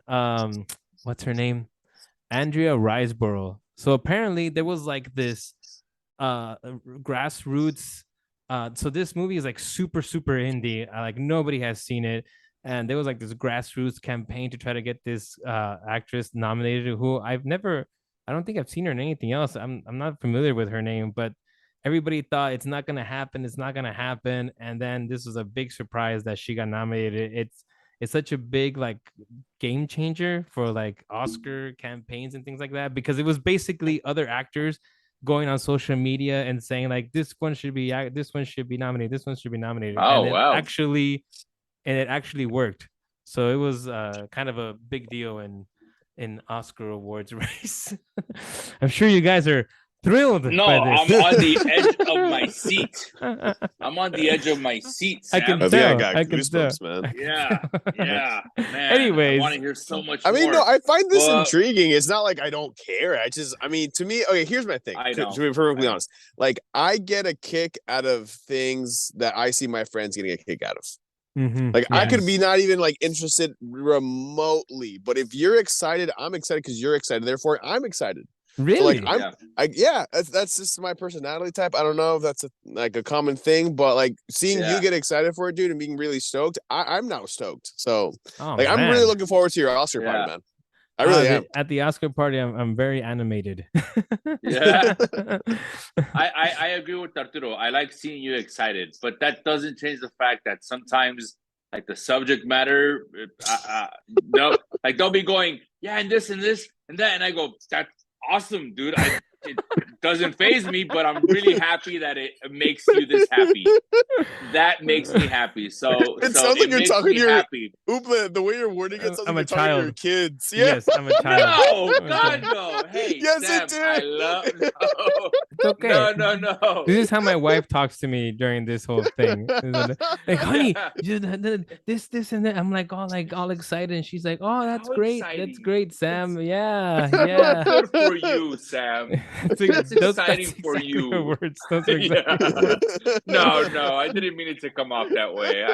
what's her name? Andrea Riseborough. So apparently there was like this grassroots so this movie is like super indie, like nobody has seen it, and there was like this grassroots campaign to try to get this actress nominated, who I don't think I've seen her in anything else. I'm not familiar with her name, but everybody thought it's not gonna happen, and then this was a big surprise that she got nominated. It's such a big like game changer for like Oscar campaigns and things like that, because it was basically other actors going on social media and saying like this one should be nominated, this one should be nominated, Oh, wow. and it actually worked. So it was kind of a big deal in Oscar awards race. I'm sure you guys are thrilled No, by I'm this. on the edge of my seat. I'm on the edge of my seat, I can Sam. I think I tell. got I can tell. goosebumps, man. Yeah, yeah, man. I want Anyways, to hear so much I mean, no, more. I find this But intriguing. It's not like I don't care. I mean, to me, okay, here's my thing. I To know. be perfectly I know. honest, like I get a kick out of things that I see my friends getting a kick out of. Like I could be Yes. not even like interested remotely, but if you're excited, I'm excited because you're excited. Therefore, I'm excited. So like really? Yeah. yeah, that's just my personality type. I don't know if that's like a common thing, but like seeing you Yeah. get excited for it, dude, and being really stoked, I'm now stoked. So Oh like I'm really man. looking forward to your Oscar party, Yeah. man. I really am. At the Oscar party, I'm very animated. Yeah. I agree with Arturo. I like seeing you excited, but that doesn't change the fact that sometimes, like the subject matter, no, like they'll be going, yeah, and this and this and that, and I go, that's awesome, dude. It doesn't phase me, but I'm really happy that it makes you this happy. that makes me happy. So It sounds like it you're makes talking me to your happy. Oopla, the way you're wording it sounds like I'm a you're talking to your child. kids. Yeah. Yes, I'm a child. No, I'm a God, child. no. Hey, Yes, it Sam, I did. love no, It's okay. no. This is how my wife talks to me during this whole thing. Like, honey, Yeah. this, and that. I'm like all excited, and she's like, "Oh, that's How great. That's exciting. great, That's Sam. Yeah, well, yeah." good for you, Sam. That's That's exciting for exactly her you. words. Those are exactly her Yeah. words. No, I didn't mean it to come off that way.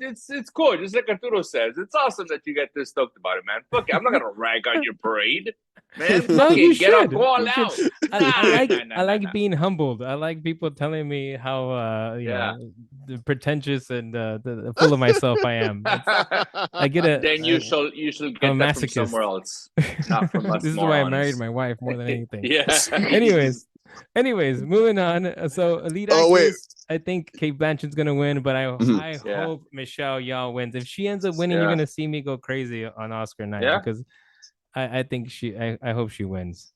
It's cool. Just like Arturo says, it's awesome that you get this stoked about it, man. Fuck it, I'm not gonna rag on your parade, man. No, Fuck you it, get up, go should. all You should. out. Nah, I nah, like nah. being humbled. I like people telling me how Yeah. pretentious and full of myself I am. I get Then you shall I'm get a that from somewhere masochist. else, not from us This is why I married morons. my wife more than anything. Yeah. Anyways, moving on. So lead Oh wait. actress, I think Kate Blanchett's gonna win, but Mhm. I Yeah. hope Michelle Yeoh wins. If she ends up winning, you're Yeah. gonna see me go crazy on Oscar night Yeah. because I think I hope she wins.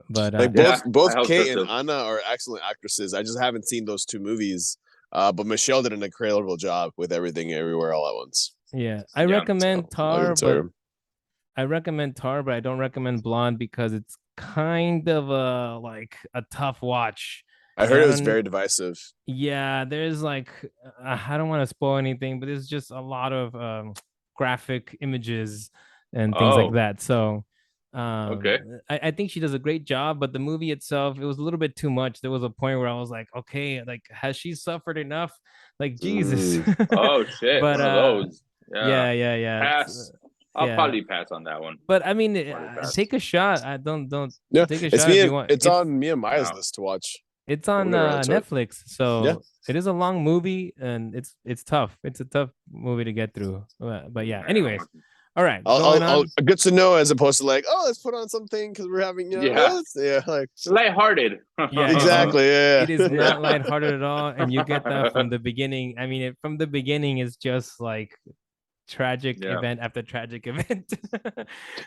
But Like Yeah. I both hope so Kate and too. Anna are excellent actresses. I just haven't seen those two movies. But Michelle did an incredible job with Everything Everywhere All at Once. yeah, Yeah. So I'll give it to her. I recommend Tar, but I don't recommend Blonde because it's kind of a tough watch. I And heard I it was don't very divisive. Yeah, there's I don't want to spoil anything, but there's just a lot of graphic images and things like Oh, that. So okay. I think she does a great job, but the movie itself, it was a little bit too much. There was a point where I was like, okay, like has she suffered enough? Like Jesus. Mm. Oh shit, But one of those. Yeah. yeah. Pass. I'll Yeah. probably pass on that one. But I mean, Probably pass. take a shot. I don't Yeah, take a shot if you want. it's on me and Maya's No, list to watch. It's We'll on get around to it. Netflix, Yeah. so it is a long movie and it's tough. It's a tough movie to get through. But yeah. man. Anyways, all right, going I'll on. good to know as opposed to like, oh, let's put on something because we're having Yeah. yeah, like Lighthearted. Yeah, exactly, yeah. it is Yeah. not lighthearted at all, and you get that from the beginning. I mean, from the beginning, it's just like tragic Yeah. event after tragic event.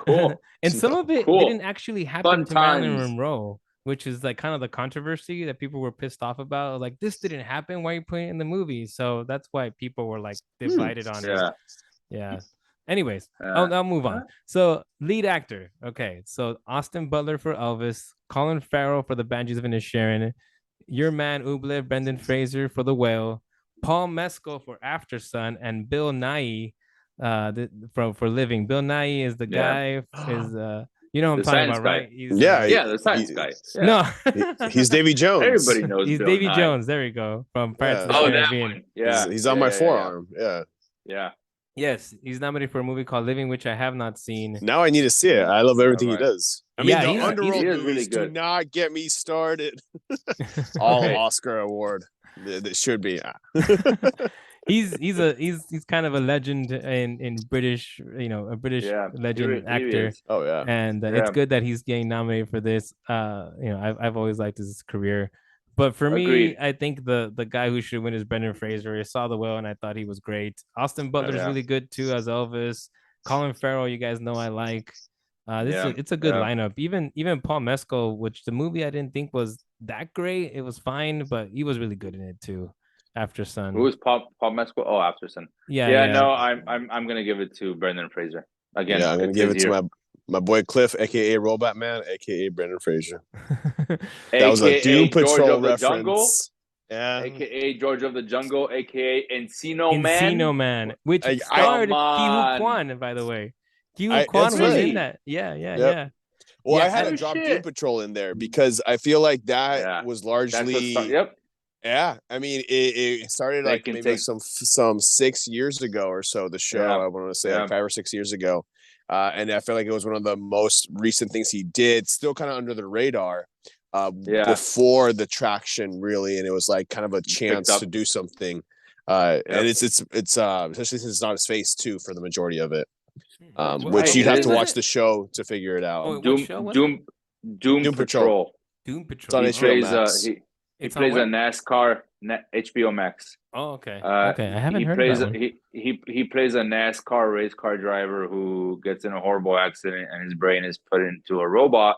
Cool. And some of it Cool. didn't actually happen Fun to Marilyn times. Monroe, which is like kind of the controversy that people were pissed off about. Like, this didn't happen. Why are you putting it in the movie? So that's why people were like divided on it. Yeah. Yeah. Anyways, Uh, I'll move on. So lead actor. Okay. So Austin Butler for Elvis, Colin Farrell for The Banshees of Inisherin, your man Uble, Brendan Fraser for The Whale, Paul Mescal for After Sun, and Bill Nighy for Living. Bill Nighy is the Yeah. guy is you know what I'm The talking science about, guy. right? He's Yeah, Yeah, the science guy. Yeah. no, he's Davy Jones. Everybody knows he's Bill Davy Nye. Jones. There we go, from Pirates of Yeah, the Oh, that Caribbean. one. Yeah. he's on Yeah, my yeah, forearm. Yeah. Yeah. Yes, he's nominated for a movie called Living, which I have not seen. Now I need to see it. I love everything he Alright. does. I mean, Yeah, the he's Underworld he is really movies do good. not get me started. All Okay. Oscar award. That should be. he's kind of a legend in British, a British Yeah. legend He actor, is. Oh yeah. and Yeah. it's good that he's getting nominated for this. I've always liked his career, but for me, Agreed. I think the guy who should win is Brendan Fraser. I saw The Whale and I thought he was great. Austin Butler is Yeah. really good too as Elvis. Colin Farrell, you guys know I like. Yeah. It's a good Yeah. lineup. Even Paul Mescal, which the movie I didn't think was that great. It was fine, but he was really good in it too. After Sun. Who is Paul Mescal? Oh, Afterson. Yeah. No, I'm gonna give it to Brendan Fraser. Again, Yeah, I'm gonna it's give his it to year. my boy Cliff, aka Robot Man, aka Brendan Fraser. That was a AKA Doom George Patrol of the Jungle, reference. Yeah. AKA George of the Jungle, AKA Encino Encino Man. Man, which I starred Come Ki Hu on. Kwan, by the way. Ki Hu Kwan that's was right. in Really? that. Yeah. Yep. Well, Yeah, I had Oh to drop Doom shit. Patrol in there because I feel like that Yeah. was That's what largely yep. yeah. I mean, it started They like can maybe take some 6 years ago or so. The show yeah. I want to say Yeah. like 5 or 6 years ago, and I feel like it was one of the most recent things he did. Still kind of under the radar, Yeah. before the traction really, and it was like kind of a Picked chance up. to do something. Yep. And it's especially since it's not his face too for the majority of it, which Hey, you'd it have to is- watch the show to figure it out. Oh, what Doom show was it? Doom Doom Patrol. Patrol. Doom It's Patrol. on He HBO plays Max. he It's on plays a where? NASCAR HBO Max. Oh, okay. Uh, Okay, I haven't he heard plays of that one. he plays a NASCAR race car driver who gets in a horrible accident and his brain is put into a robot,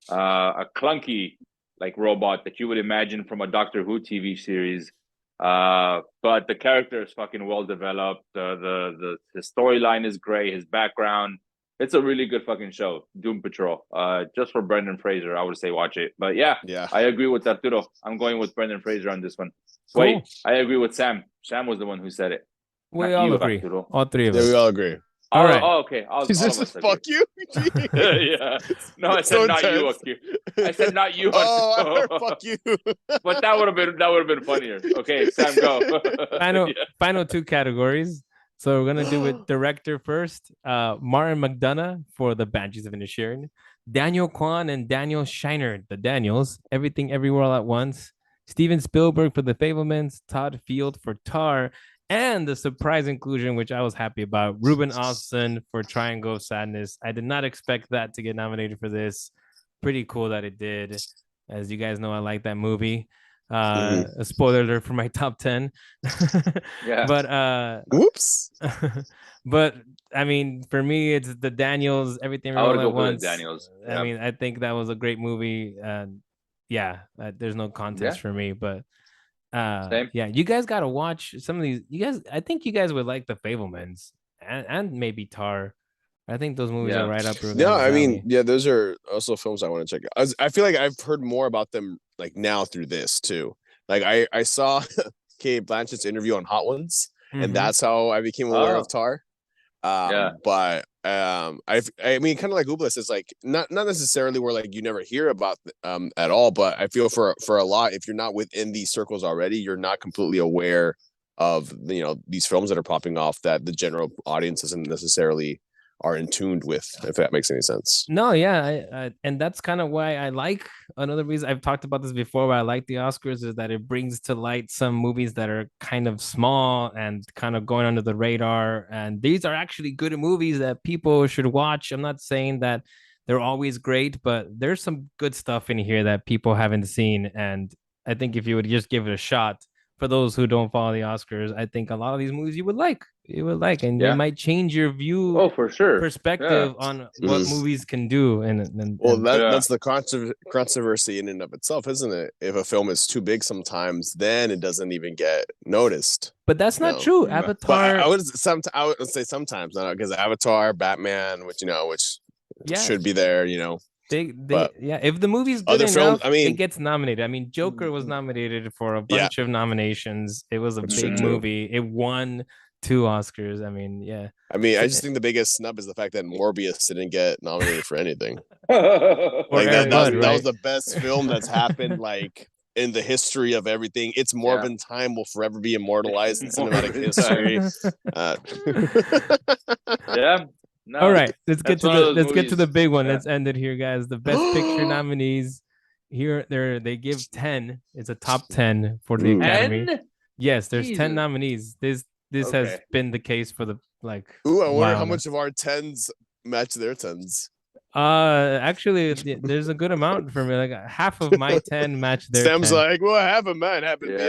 a clunky like robot that you would imagine from a Doctor Who TV series. But the character is fucking well developed. The storyline is great. His background, it's a really good fucking show. Doom Patrol. Just for Brendan Fraser, I would say watch it. But yeah, Yeah. I agree with Arturo. I'm going with Brendan Fraser on this one. Cool. Wait, I agree with Sam. Sam was the one who said it. We Not all you, agree. Arturo. All three of Yeah, we us. all agree. All right. Oh, okay. All He's of just us agree. fuck you. Yeah. No, I said So not you, intense. Akir. I said not you. Oh, I Arturo. heard fuck you. But that would have been funnier. Okay, Sam, go. Final two categories. So we're gonna do it director first. Martin McDonough for The Banshees of Inisherin, Daniel Kwan and Daniel Scheinert, the Daniels, Everything Everywhere All at Once, Steven Spielberg for The Fablemans, Todd Field for Tar, and the surprise inclusion, which I was happy about, Ruben Ostlund for Triangle of Sadness. I did not expect that to get nominated for this. Pretty cool that it did. As you guys know, I like that movie. A spoiler alert for my top 10. Yeah. But Whoops. but I mean, for me, it's the Daniels, Everything I would All go at for the Once. Daniels. I mean, I think that was a great movie. Yeah, there's no contest for me, but Same. yeah, you guys got to watch some of these. You guys, I think you guys would like The Fablemans and maybe Tar. I think those movies are right up your No, guys' I mean, alley. yeah, those are also films I want to check out. I feel like I've heard more about them like now through this too. Like I saw Kate Blanchett's interview on Hot Ones, and that's how I became aware of Tar. But I mean, kind of like Ublis is like not necessarily where like you never hear about at all, but I feel for a lot, if you're not within these circles already, you're not completely aware of these films that are popping off that the general audience isn't necessarily are in tuned with, if that makes any sense. No, yeah, and that's kind of why I like, another reason I've talked about this before, why I like the Oscars is that it brings to light some movies that are kind of small and kind of going under the radar, and these are actually good movies that people should watch. I'm not saying that they're always great, but there's some good stuff in here that people haven't seen, and I think if you would just give it a shot, for those who don't follow the Oscars, I think a lot of these movies you would like, and they might change your view. Oh, for sure. Perspective on what movies can do, and that's the controversy in and of itself, isn't it? If a film is too big, sometimes then it doesn't even get noticed. But that's not true. Avatar. But I would say sometimes, because Avatar, Batman, which should be there, If the movie's good enough, films, I mean, it gets nominated. I mean, Joker was nominated for a bunch of nominations. It was a big movie. It won 2 Oscars. I mean, yeah. I mean, I just think the biggest snub is the fact that Morbius didn't get nominated for anything. That was the best film that's happened like in the history of everything. Its Morbin time will forever be immortalized in cinematic history. No, all right, let's get to the big one. Let's end it here, guys. The best picture nominees here, they give 10. It's a top 10 for the Academy. 10? Yes, there's 10 nominees. This has been the case for the I wonder how much of our 10s match their 10s. Actually, there's a good amount for me. Like half of my 10 match their Sam's 10. like, well, half of mine happened to be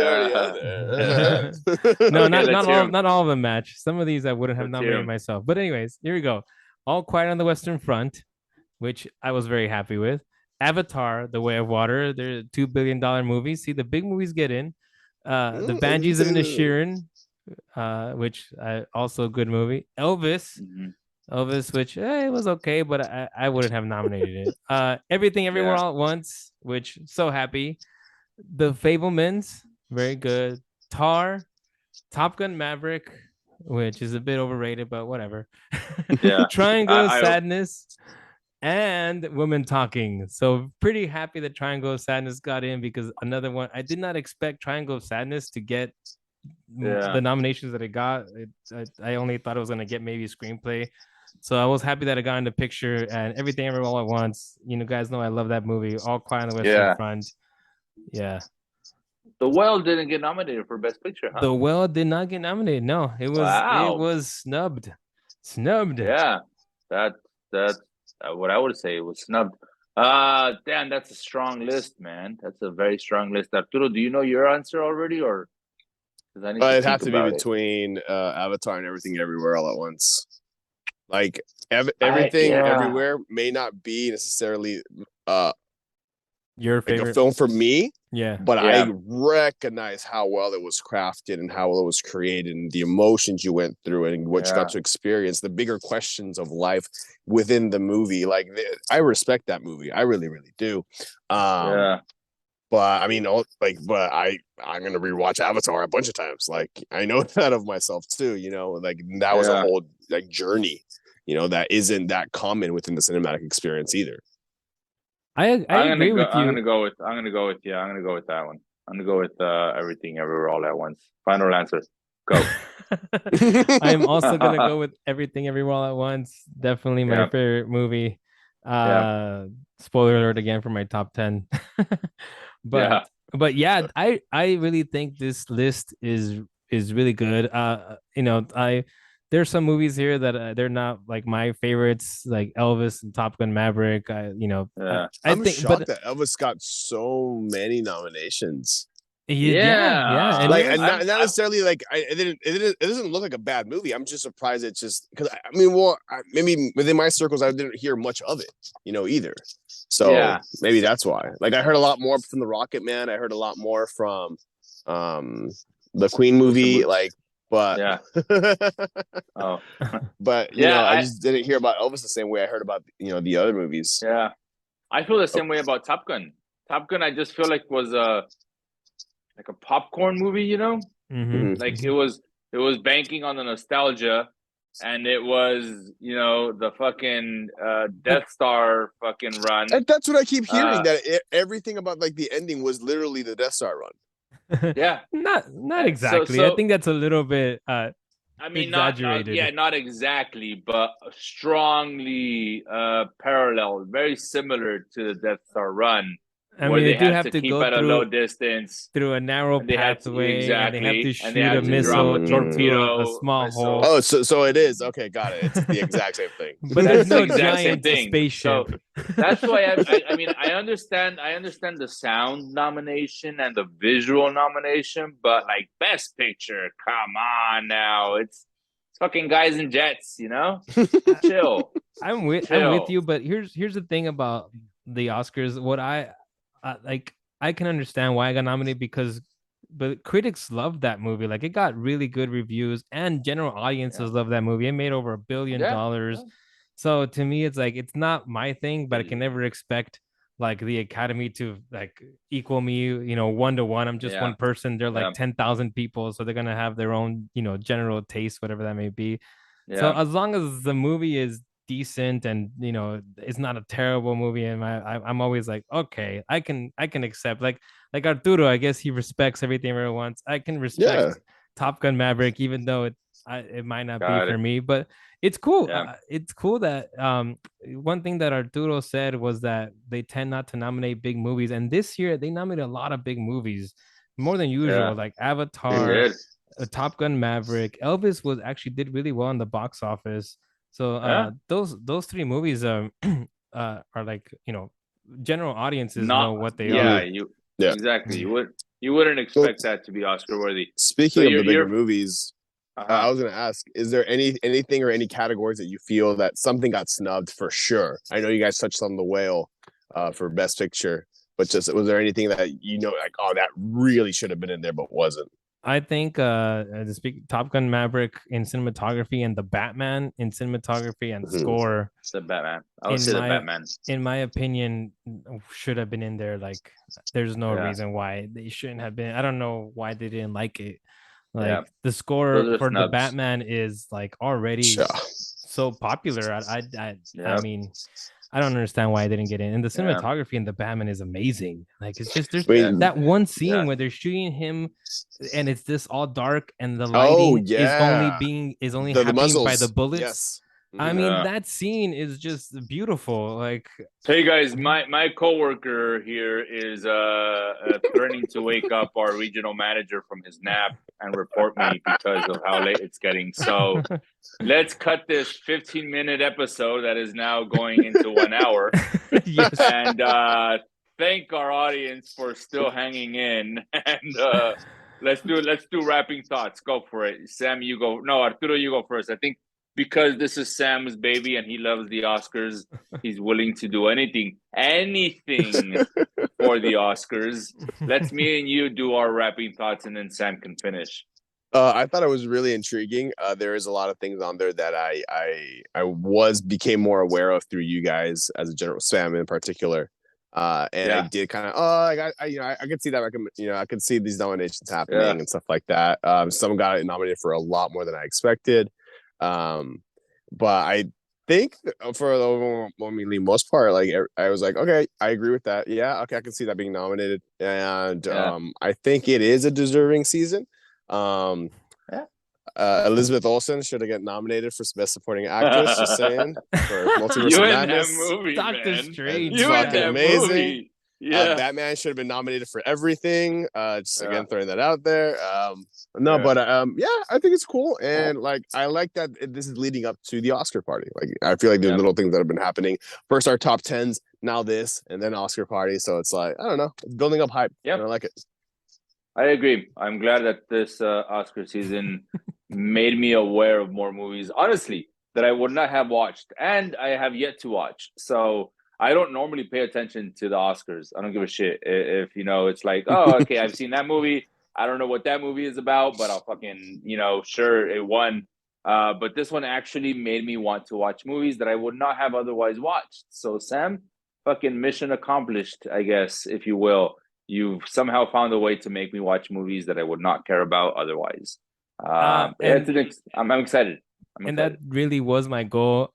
already. No, not all of them match. Some of these I wouldn't have nominated myself. But anyways, here we go. All Quiet on the Western Front, which I was very happy with. Avatar, The Way of Water. They're $2 billion movies. See, the big movies get in. The Banshees of Inisherin, which also a good movie. Elvis, which it was okay, but I wouldn't have nominated it. Everything Everywhere All at Once, which so happy. The Fablemans, very good. Tar, Top Gun Maverick, which is a bit overrated, but whatever. Triangle of Sadness and Women Talking. So pretty happy that Triangle of Sadness got in, because another one, I did not expect Triangle of Sadness to get the nominations that it got. I only thought it was going to get maybe Screenplay. So I was happy that it got in the picture, and Everything Everywhere All at Once. You guys know I love that movie. All Quiet on the Western Front. Yeah. The Whale didn't get nominated for Best Picture, huh? The Whale did not get nominated. No, it was snubbed. Yeah, that's what I would say. It was snubbed. Damn, that's a strong list, man. That's a very strong list. Arturo, do you know your answer already, or? It'd have to be between Avatar and Everything Everywhere All at Once. Like everything everywhere may not be necessarily your favorite film for me, Yeah. but Yeah. I recognize how well it was crafted and how well it was created and the emotions you went through and what you got to experience, the bigger questions of life within the movie. Like, I respect that movie. I really, really do. Yeah. But I mean, but I'm gonna rewatch Avatar a bunch of times. Like, I know that of myself too. You know, like that was a Yeah. whole like journey. You know, that isn't that common within the cinematic experience either. I agree with I'm you. gonna go with yeah, I'm gonna go with that one. I'm gonna go with Everything Everywhere All at Once. Final answer. Go. I'm also gonna go with Everything Everywhere All at Once. Definitely my Yeah. favorite movie. Yeah. Spoiler alert again for my top 10. but Yeah. but yeah, I really think this list is really good. I there's some movies here that they're not like my favorites, like Elvis and Top Gun Maverick. Yeah. I I'm think, shocked but that Elvis got so many nominations. yeah, and Like, it and was not necessarily like it doesn't look like a bad movie. I'm just surprised it's just because I mean, well, maybe within my circles I didn't hear much of it, either. So Yeah. maybe that's why. Like, I heard a lot more from the Rocket Man. I heard a lot more from um the Queen movie. Like, but Yeah. Oh. but Yeah, I just didn't hear about Elvis the same way I heard about the other movies. yeah. I feel the Oh, same way about Top Gun. Top Gun, I just feel like was a like a popcorn movie, you know? Mhm. mhm. Like it was banking on the nostalgia, and it was, the fucking But Death Star fucking run. And that's what I keep hearing. Uh That everything about like the ending was literally the Death Star run. yeah. not So exactly. I so think that's a little bit I mean, not exaggerated. yeah, not exactly, but strongly parallel, very similar to the Death Star run, I where mean, they they do had have to to keep go at a low through distance, a narrow and they had to pathway, and they have to exactly, and they shoot a had to drop a missile into a torpedo small hole. missile. Oh, so it is okay. Got it. It's the exact same thing. But there's That's the no exact same giant thing. spaceship. So that's why I mean I understand the sound nomination and the visual nomination, but like Best Picture, come on now, it's fucking guys in jets, chill, I'm with chill. you, but here's the thing about the Oscars. What like, I can understand why I got nominated because, but critics love that movie. Like, it got really good reviews, and general Yeah, audiences love that movie. It made over $1 billion. yeah, So to me, it's like it's not my thing, but I can never expect like the Academy to like equal me, 1-to-1. I'm just yeah, one person. They're like yeah, 10,000 people, so they're gonna have their own, general taste, whatever that may be. So yeah, as long as the movie is decent and it's not a terrible movie, and I'm always like, okay, I can accept, like Arturo. I guess he respects Everything Everywhere Once. I can respect Yeah, Top Gun Maverick, even though it might not be got for it. me, but it's cool. Yeah, It's cool that one thing that Arturo said was that they tend not to nominate big movies, and this year they nominated a lot of big movies, more than yeah, usual, like they mhm. Avatar, did. Top Gun Maverick. Elvis was actually did really well in the box office. So Yeah, those three movies are like, general audiences know not what they yeah, Mhm. are. you Yeah. exactly. You wouldn't Well, expect that to be Oscar worthy. So speaking of you're the bigger you're movies, uh-huh. I was gonna ask: is there anything or any categories that you feel that something got snubbed for sure? I know you guys touched on the whale for Best Picture, but just was there anything that like, oh, that really should have been in there but wasn't? I think the speak Top Gun Maverick in cinematography and the Batman in cinematography and Mhm. score, The Batman. I would in say the my Batman. in my opinion, should have been in there. Like, there's no Yeah, reason why they shouldn't have been. I don't know why they didn't like it. yeah. Like, the score Those are for the snubs. Batman is like already Yeah. so popular. I Yep. mean, I don't understand why I didn't get in. And the Yeah. cinematography in the Batman is amazing. Like, it's just there's I Yeah. mean, that one Yeah. scene where they're shooting him, and it's this all dark, and the oh lighting yeah, is only the happening by the muzzles. bullets. Yes. I Mhm. mean, Yeah. that scene is just beautiful. Like, Hey guys, my coworker here is threatening to wake up our regional manager from his nap and report me because of how late it's getting. So let's cut this 15-minute episode that is now going into 1 hour, yes. and thank our audience for still hanging in. And let's do wrapping thoughts. Go for it, Sam. You go. No, Arturo, you go first. I think because this is Sam's baby and he loves the Oscars, he's willing to do anything for the Oscars. Let's me and you do our wrapping thoughts, and then Sam can finish. I thought it was really intriguing. There is a lot of things on there that I became more aware of through you guys as a general, Sam in particular. And I did kind of I could see that I could see these nominations happening and stuff like that. Some got nominated for a lot more than I expected. But I think for the overwhelmingly most part, like I was like, okay, I agree with that. Yeah, okay, I can see that being nominated, and I think it is a deserving season. Elizabeth Olsen should have get nominated for Best Supporting Actress. Just saying, for Multiverse You of in that Madness. movie, Doctor man. Strange. You in fucking that amazing. movie. Yeah. Batman should have been nominated for everything. Just again throwing that out there. But I think it's cool, and like I like that this is leading up to the Oscar party. Like I feel like there's little things that have been happening. First our top tens, now this, and then Oscar party. So it's like I don't know, it's building up hype. Yeah, I like it. I agree. I'm glad that this Oscar season made me aware of more movies, honestly, that I would not have watched, and I have yet to watch. So I don't normally pay attention to the Oscars. I don't give a shit if it's like, oh, okay, I've seen that movie. I don't know what that movie is about, but I'll fucking, sure, it won. But this one actually made me want to watch movies that I would not have otherwise watched. So Sam, fucking mission accomplished, I guess, if you will. You've somehow found a way to make me watch movies that I would not care about otherwise. I'm excited. And that really was my goal.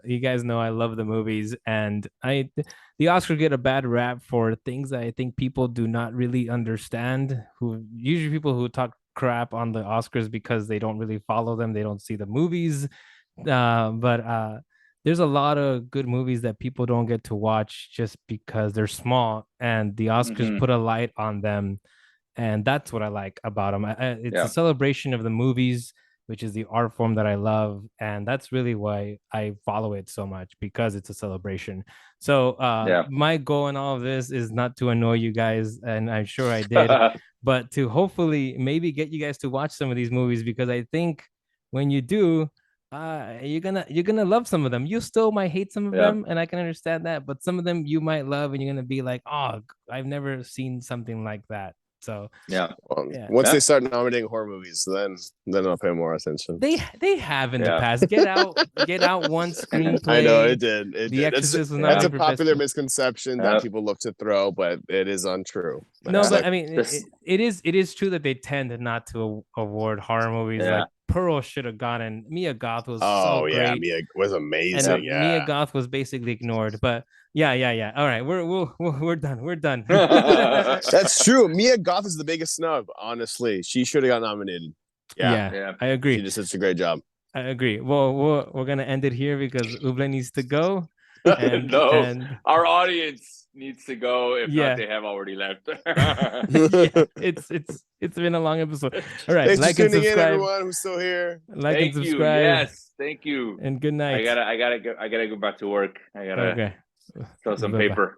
You guys know I love the movies, and the Oscars get a bad rap for things that I think people do not really understand. Usually people who talk crap on the Oscars because they don't really follow them, they don't see the movies. But there's a lot of good movies that people don't get to watch just because they're small, and the Oscars put a light on them, and that's what I like about them. It's a celebration of the movies, which is the art form that I love, and that's really why I follow it so much, because it's a celebration. So my goal in all of this is not to annoy you guys, and I'm sure I did, but to hopefully maybe get you guys to watch some of these movies, because I think when you do, you're gonna love some of them. You still might hate some of them, and I can understand that, but some of them you might love, and you're gonna be like, oh, I've never seen something like that. So once they start nominating horror movies, then I'll pay more attention. They have in the past. Get out one Screenplay. I know it did. The Exorcist was that's a popular misconception that people look to throw, but it is untrue. No, but I mean, it is true that they tend not to award horror movies. Like Pearl should have gotten. Mia Goth was so great. Mia was amazing. And Mia Goth was basically ignored, but yeah. All right, we're done. We're done. That's true. Mia Goth is the biggest snub. Honestly, she should have got nominated. Yeah, I agree. She just did a great job. I agree. Well, we're gonna end it here because Uble needs to go. And our audience needs to go. If not, they have already left. It's been a long episode. All right, thanks like for and tuning subscribe. in, everyone who's still here. Like and subscribe. Yes, thank you. And good night. I gotta go back to work. I gotta throw some paper.